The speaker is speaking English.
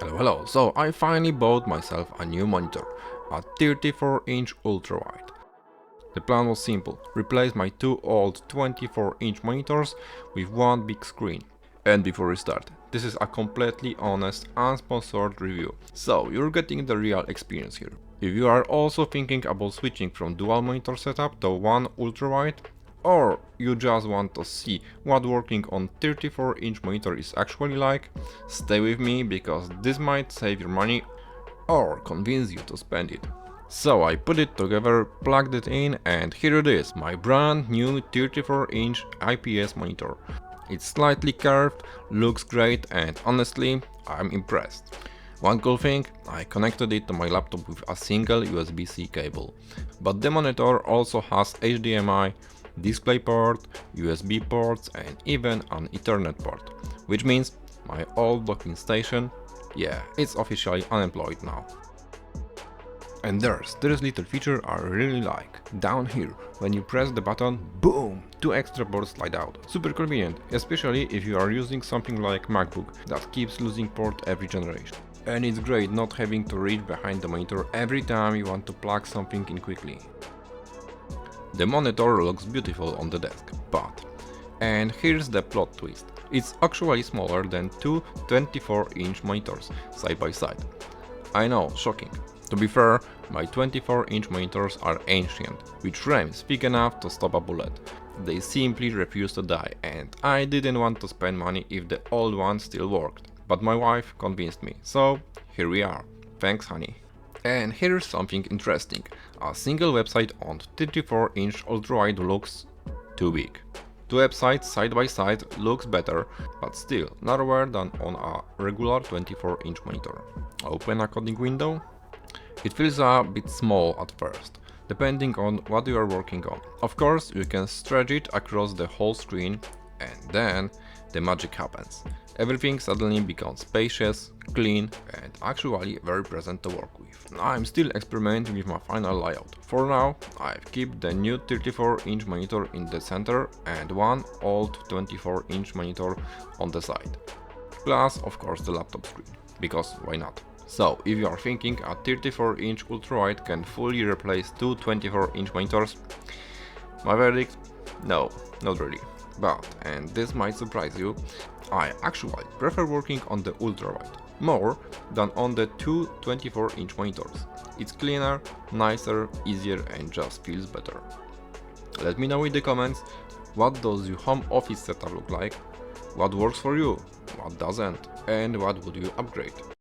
Hello, so I finally bought myself a new monitor, a 34-inch Ultrawide. The plan was simple, replace my two old 24-inch monitors with one big screen. And before we start, this is a completely honest, unsponsored review, so you're getting the real experience here. If you are also thinking about switching from dual monitor setup to one Ultrawide, or you just want to see what working on 34-inch monitor is actually like, stay with me because this might save your money or convince you to spend it. So I put it together, plugged it in, and here it is, my brand new 34-inch IPS monitor. It's slightly curved, looks great, and honestly, I'm impressed. One cool thing, I connected it to my laptop with a single USB-C cable. But the monitor also has HDMI, DisplayPort, USB ports, and even an Ethernet port. Which means my old docking station, yeah, it's officially unemployed now. And there's this little feature I really like. Down here, when you press the button, boom! Two extra ports slide out. Super convenient, especially if you are using something like MacBook that keeps losing port every generation. And it's great not having to reach behind the monitor every time you want to plug something in quickly. The monitor looks beautiful on the desk, but... And here's the plot twist. It's actually smaller than two 24-inch monitors side by side. I know, shocking. To be fair, my 24-inch monitors are ancient, with frames big enough to stop a bullet. They simply refuse to die, and I didn't want to spend money if the old one still worked. But my wife convinced me, so here we are. Thanks, honey. And here's something interesting. A single website on 34-inch Ultrawide looks too big. Two websites side by side looks better, but still narrower than on a regular 24-inch monitor. Open a coding window. It feels a bit small at first, depending on what you are working on. Of course, you can stretch it across the whole screen, and then the magic happens. Everything suddenly becomes spacious, clean, and actually very pleasant to work with. I'm still experimenting with my final layout. For now, I've kept the new 34-inch monitor in the center and one old 24-inch monitor on the side. Plus, of course, the laptop screen, because why not? So, if you are thinking a 34-inch Ultrawide can fully replace two 24-inch monitors, my verdict? No, not really. But, and this might surprise you, I actually prefer working on the Ultrawide more than on the two 24-inch monitors. It's cleaner, nicer, easier, and just feels better. Let me know in the comments, what does your home office setup look like, what works for you, what doesn't, and what would you upgrade.